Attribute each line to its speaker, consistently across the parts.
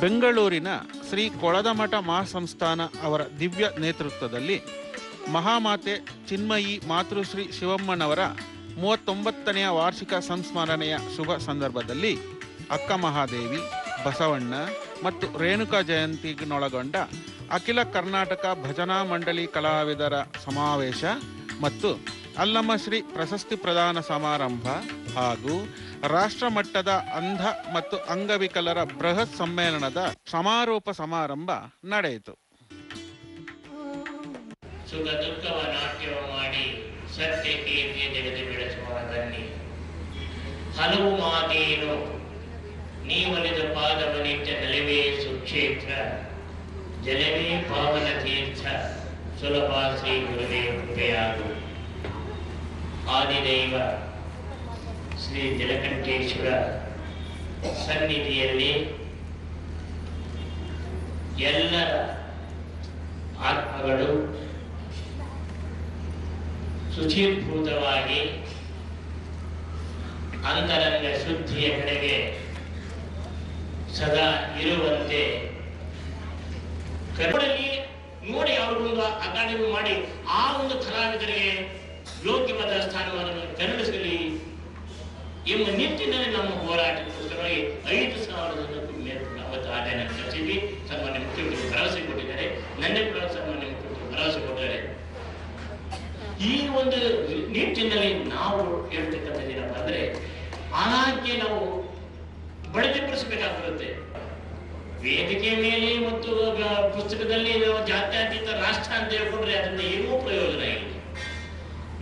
Speaker 1: ಬೆಂಗಳೂರಿನ ಶ್ರೀ ಕೊಳದಮಠ ಮಹಾಸಂಸ್ಥಾನ ಅವರ ದಿವ್ಯ ನೇತೃತ್ವದಲ್ಲಿ ಮಹಾಮಾತೆ ಚಿನ್ಮಯಿ ಮಾತೃಶ್ರೀ ಶಿವಮ್ಮನವರ 39ನೆಯ ವಾರ್ಷಿಕ ಸಂಸ್ಮರಣೆಯ ಶುಭ ಸಂದರ್ಭದಲ್ಲಿ ಅಕ್ಕ ಮಹಾದೇವಿ, ಬಸವಣ್ಣ ಮತ್ತು ರೇಣುಕಾ ಜಯಂತಿನೊಳಗೊಂಡ ಅಖಿಲ ಕರ್ನಾಟಕ ಭಜನಾ ಮಂಡಳಿ ಕಲಾವಿದರ ಸಮಾವೇಶ ಮತ್ತು ಅಲ್ಲಮಶ್ರೀ ಪ್ರಶಸ್ತಿ ಪ್ರದಾನ ಸಮಾರಂಭ ಹಾಗೂ ರಾಷ್ಟ್ರಮಟ್ಟದ ಅಂಧ ಮತ್ತು ಅಂಗವಿಕಲರ ಬೃಹತ್ ಸಮ್ಮೇಳನದ ಸಮಾರೋಪ ಸಮಾರಂಭ ನಡೆಯಿತು.
Speaker 2: ಸುಖ ದುಃಖವ ನಾಟ್ಯವ ಮಾಡಿ ಸತ್ಯಕ್ಕೆ ಜಗತಿ ಬೆಳೆಸುವ ಬನ್ನಿ. ಹಲವು ಮಾತೇನು ನೀವಲಿದ ಪಾದವ ನಿತ್ಯ ನೆಲವೇ ಸುಕ್ಷೇತ್ರ, ಜಲವೇ ಪಾವನ ತೀರ್ಥ, ಸುಲಭ ಶ್ರೀ ಗುರುವೇ ಕೃಪೆಯಾಗು. ಆದಿದೈವ ಶ್ರೀ ಜಲಕಂಠೇಶ್ವರ ಸನ್ನಿಧಿಯಲ್ಲಿ ಎಲ್ಲರ ಆತ್ಮಗಳು ಶುಚೀಭೂತವಾಗಿ ಅಂತರಂಗ ಶುದ್ಧಿಯ ಕಡೆಗೆ ಸದಾ ಇರುವಂತೆ ಕರುಣಲ್ಲಿ ನೋಡಿ ಅವರಿಗೊಂದು ಅಕಾಡೆಮಿ ಮಾಡಿ ಆ ಒಂದು ಕಲಾವಿದರಿಗೆ ಯೋಗ್ಯವಾದ ಸ್ಥಾನಮಾನವನ್ನು ಕರುಣಿಸಲಿ ಎಂಬ ನಿಟ್ಟಿನಲ್ಲಿ ನಮ್ಮ ಹೋರಾಟಕ್ಕೋಸ್ಕರವಾಗಿ 5,000 ಅವತ್ತು ಆದಾಯ ಖರ್ಚಿದ್ವಿ. ಸನ್ಮಾನ್ಯ ಮುಖ್ಯಮಂತ್ರಿ ಭರವಸೆ ಕೊಟ್ಟಿದ್ದಾರೆ, ನನ್ನ ಕೂಡ ಸನ್ಮಾನ್ಯ ಮುಖ್ಯಮಂತ್ರಿ ಭರವಸೆ ಕೊಟ್ಟಿದ್ದಾರೆ. ಈ ಒಂದು ನಿಟ್ಟಿನಲ್ಲಿ ನಾವು ಹೇಳ್ತಕ್ಕಂಥದ್ದೇನಪ್ಪ ಅಂದ್ರೆ ಆನಾಗ್ಯ ನಾವು ಬಡತಪಡಿಸಬೇಕಾಗಿರುತ್ತೆ. ವೇದಿಕೆ ಮೇಲೆ ಮತ್ತು ಪುಸ್ತಕದಲ್ಲಿ ನಾವು ಜಾತ್ಯತೀತ ರಾಷ್ಟ್ರ ಅಂತ ಹೇಳ್ಕೊಂಡ್ರೆ ಅದರಿಂದ ಏನೂ ಪ್ರಯೋಜನ ಇಲ್ಲ.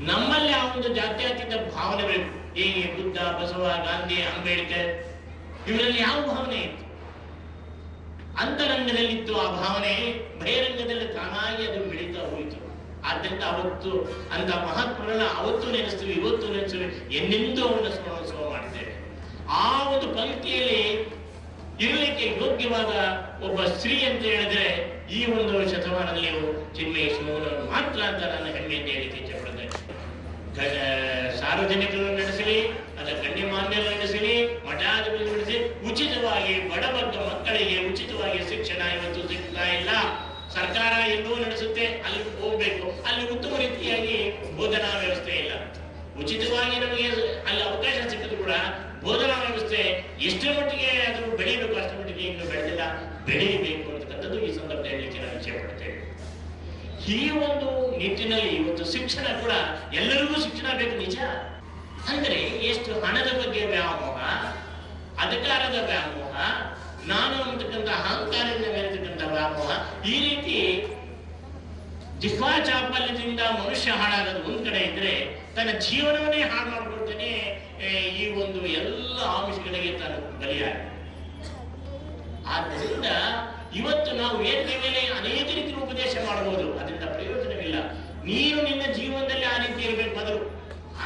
Speaker 2: ನಮ್ಮಲ್ಲಿ ಆ ಒಂದು ಜಾತ್ಯತೀತ ಭಾವನೆ ಬೇಕು. ಹೇಗೆ ಬುದ್ಧ, ಬಸವ, ಗಾಂಧಿ, ಅಂಬೇಡ್ಕರ್ ಇವರಲ್ಲಿ ಯಾವ ಭಾವನೆ ಇತ್ತು? ಅಂತರಂಗದಲ್ಲಿತ್ತು ಆ ಭಾವನೆ, ಬಹಿರಂಗದಲ್ಲಿ ತಾನಾಗಿ ಅದು ಬೆಳೀತಾ ಹೋಯಿತು. ಆದ್ದರಿಂದ ಅವತ್ತು ಅಂತ ಮಹಾತ್ಮರನ್ನ ಅವತ್ತು ನೆನೆಸ್ತೀವಿ, ಇವತ್ತು ನೆನೆಸ್ತೀವಿ, ಎಂದೆಂದೂ ಅವನ್ನ ಸ್ಮರಣೋತ್ಸವ ಮಾಡಿದ್ದೇವೆ. ಆ ಒಂದು ಪಂಕ್ತಿಯಲ್ಲಿ ಇರಲಿಕ್ಕೆ ಯೋಗ್ಯವಾದ ಒಬ್ಬ ಸ್ತ್ರೀ ಅಂತ ಹೇಳಿದ್ರೆ ಈ ಒಂದು ಶತಮಾನದಲ್ಲಿ ಚಿನ್ಮಯಿ ಶಿವಮ್ಮನವರು ಮಾತ್ರ ಅಂತ ನನ್ನ ಹೆಮ್ಮೆಯಿಂದ ಹೇಳಿಕೆ ಇಚ್ಛೆಪಡುತ್ತೇನೆ. ಸಾರ್ವಜನಿಕರು ನಡೆಸಲಿ, ಅದ ಗಣ್ಯಮಾನ್ಯರು ನಡೆಸಲಿ, ಮಠಾಧಿಪತಿ ನಡೆಸಿ ಉಚಿತವಾಗಿ ಬಡವರ್ಗ ಮಕ್ಕಳಿಗೆ ಉಚಿತವಾಗಿ ಶಿಕ್ಷಣ ಇವತ್ತು ಸಿಗ್ತಾ ಇಲ್ಲ. ಸರ್ಕಾರ ಎಲ್ಲೂ ನಡೆಸುತ್ತೆ, ಅಲ್ಲಿ ಹೋಗ್ಬೇಕು, ಅಲ್ಲಿ ಉತ್ತಮ ರೀತಿಯಾಗಿ ಬೋಧನಾ ವ್ಯವಸ್ಥೆ ಇಲ್ಲ. ಉಚಿತವಾಗಿ ನಮಗೆ ಅಲ್ಲಿ ಅವಕಾಶ ಸಿಕ್ಕಿದ್ರು ಕೂಡ ಬೋಧನಾ ವ್ಯವಸ್ಥೆ ಎಷ್ಟರ ಮಟ್ಟಿಗೆ ಅದು ಬೆಳೀಬೇಕು ಅಷ್ಟರ ಮಟ್ಟಿಗೆ ಇನ್ನು ಬೆಳೆದಿಲ್ಲ, ಬೆಳೀಬೇಕು ಅಂತಕ್ಕಂಥದ್ದು ಈ ಸಂದರ್ಭದಲ್ಲಿ ಹೇಳಲಿಕ್ಕೆ ನಾನು ಇಚ್ಛೆ ಪಡ್ತೇನೆ. ಈ ಒಂದು ನಿಟ್ಟಿನಲ್ಲಿ ಇವತ್ತು ಶಿಕ್ಷಣ ಕೂಡ ಎಲ್ಲರಿಗೂ ಶಿಕ್ಷಣ ಬೇಕು ನಿಜ. ಅಂದ್ರೆ ಎಷ್ಟು ಹಣದ ಬಗ್ಗೆ ವ್ಯಾಮೋಹ, ಅಧಿಕಾರದ ವ್ಯಾಮೋಹ, ನಾನು ಅಂತಕ್ಕಂಥ ಅಹಂಕಾರದಿಂದ ಮೇಲಿರ್ತಕ್ಕಂಥ ವ್ಯಾಮೋಹ, ಈ ರೀತಿ ಜಿಹ್ವಾ ಚಾಪಲ್ಯದಿಂದ ಮನುಷ್ಯ ಹಾಳಾಗೋದು ಒಂದ್ ಕಡೆ ಇದ್ರೆ ತನ್ನ ಜೀವನವನ್ನೇ ಹಾಳು ಮಾಡ್ಕೊಳ್ತಾನೆ. ಈ ಒಂದು ಎಲ್ಲ ಆಮಿಷಗಳಿಗೆ ತಾನು ಬಲಿಯಾಗ. ಆದ್ದರಿಂದ ಇವತ್ತು ನಾವು ವೇದಿಕೆ ಮೇಲೆ ಅನೇಕ ರೀತಿ ಉಪದೇಶ ಮಾಡಬಹುದು, ಅದರಿಂದ ಪ್ರಯೋಜನವಿಲ್ಲ. ನೀನು ನಿನ್ನ ಜೀವನದಲ್ಲಿ ಆ ರೀತಿ ಇರಬೇಕು, ಮೊದಲು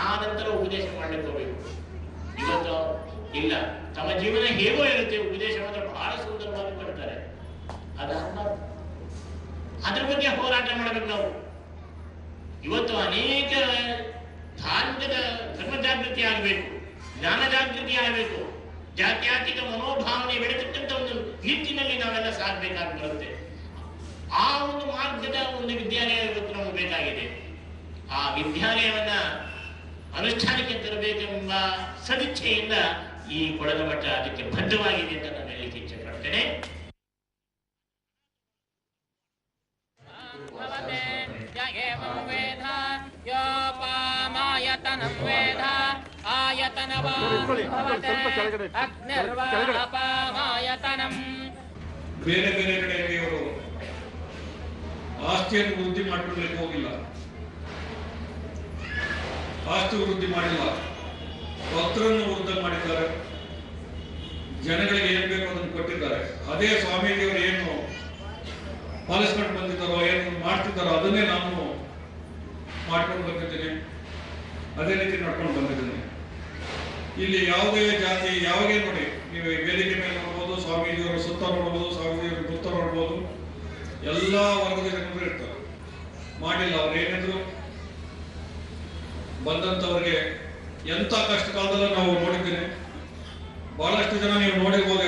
Speaker 2: ಆ ನಂತರ ಉಪದೇಶ ಮಾಡ್ಲಿಕ್ಕೆ ಹೋಗ್ಬೇಕು. ಇವತ್ತು ಇಲ್ಲ, ತಮ್ಮ ಜೀವನ ಹೇಗೋ ಇರುತ್ತೆ, ಉಪದೇಶ ಮಾತ್ರ ಬಹಳ ಸುಂದರವಾಗಿ ಕೊಡ್ತಾರೆ. ಅದ್ರ ಬಗ್ಗೆ ಹೋರಾಟ ಮಾಡಬೇಕು ನಾವು. ಇವತ್ತು ಅನೇಕ ಧಾರ್ಮಿಕ ಧರ್ಮ ಜಾಗೃತಿ ಆಗಬೇಕು, ಜ್ಞಾನ ಜಾಗೃತಿ ಆಗಬೇಕು, ಜಾತ್ಯಾತೀತ ಮನೋಭಾವನೆ ಬೆಳೆತಕ್ಕಂಥ ಒಂದು ನಿಟ್ಟಿನಲ್ಲಿ ನಾವೆಲ್ಲ ಸಾಗಬೇಕಾಗಿ ಬರುತ್ತೆ. ಆ ಒಂದು ಮಾರ್ಗದ ಒಂದು ವಿದ್ಯಾಲಯ ಇವತ್ತು ನಮಗೆ ಬೇಕಾಗಿದೆ. ಆ ವಿದ್ಯಾಲಯವನ್ನ ಅನುಷ್ಠಾನಕ್ಕೆ ತರಬೇಕೆಂಬ ಸದಿಚ್ಛೆಯಿಂದ ಈ ಕೊಳದ ಮಠ ಅದಕ್ಕೆ ಬದ್ಧವಾಗಿದೆ ಅಂತ ನಾನು ಹೇಳಲಿಕ್ಕೆ ಇಚ್ಛೆ ಪಡ್ತೇನೆ.
Speaker 3: ಬೇರೆ ಬೇರೆ ಕಡೆಗೆ ಅವರು ಆಸ್ತಿಯನ್ನು ವೃದ್ಧಿ ಮಾಡಿಕೊಳ್ಳಲಿಕ್ಕೆ ಹೋಗಿಲ್ಲ, ಆಸ್ತಿ ವೃದ್ಧಿ ಮಾಡಿಲ್ಲ, ಭಕ್ತರನ್ನು ವೃದ್ಧಿ ಮಾಡಿದ್ದಾರೆ, ಜನಗಳಿಗೆ ಏನ್ ಬೇಕು ಅದನ್ನು ಕೊಟ್ಟಿದ್ದಾರೆ. ಅದೇ ಸ್ವಾಮೀಜಿಯವರು ಏನು ಪಾಲಿಸ್ಕೊಂಡು ಬಂದಿದ್ದಾರೋ, ಏನು ಮಾಡ್ತಿದ್ದಾರೋ ಅದನ್ನೇ ನಾನು ಮಾಡ್ಕೊಂಡು ಬಂದಿದ್ದೇನೆ, ಅದೇ ರೀತಿ ನಡ್ಕೊಂಡು ಬಂದಿದ್ದೇನೆ. ಇಲ್ಲಿ ಯಾವುದೇ ಜಾತಿ ಯಾವಾಗೇ ನೋಡಿ, ನೀವು ವೇದಿಕೆ ಮೇಲೆ ನೋಡ್ಬೋದು, ಸ್ವಾಮೀಜಿಯವರು ಸುತ್ತ ನೋಡ್ಬೋದು, ಸ್ವಾಮೀಜಿಯವರು ಗುತ್ತ ನೋಡ್ಬೋದು, ಎಲ್ಲ ವರ್ಗದ ಜನರು ಇರ್ತಾರೆ. ಮಾಡಿಲ್ಲ, ಅವ್ರು ಏನಿದ್ರು ಬಂದಂತವ್ರಿಗೆ ಎಂತ ಕಷ್ಟ ಕಾಲದಲ್ಲ ನಾವು ನೋಡಿದ್ದೇನೆ. ಬಹಳಷ್ಟು ಜನ ನೀವು ನೋಡಿರ್ಬೋದು,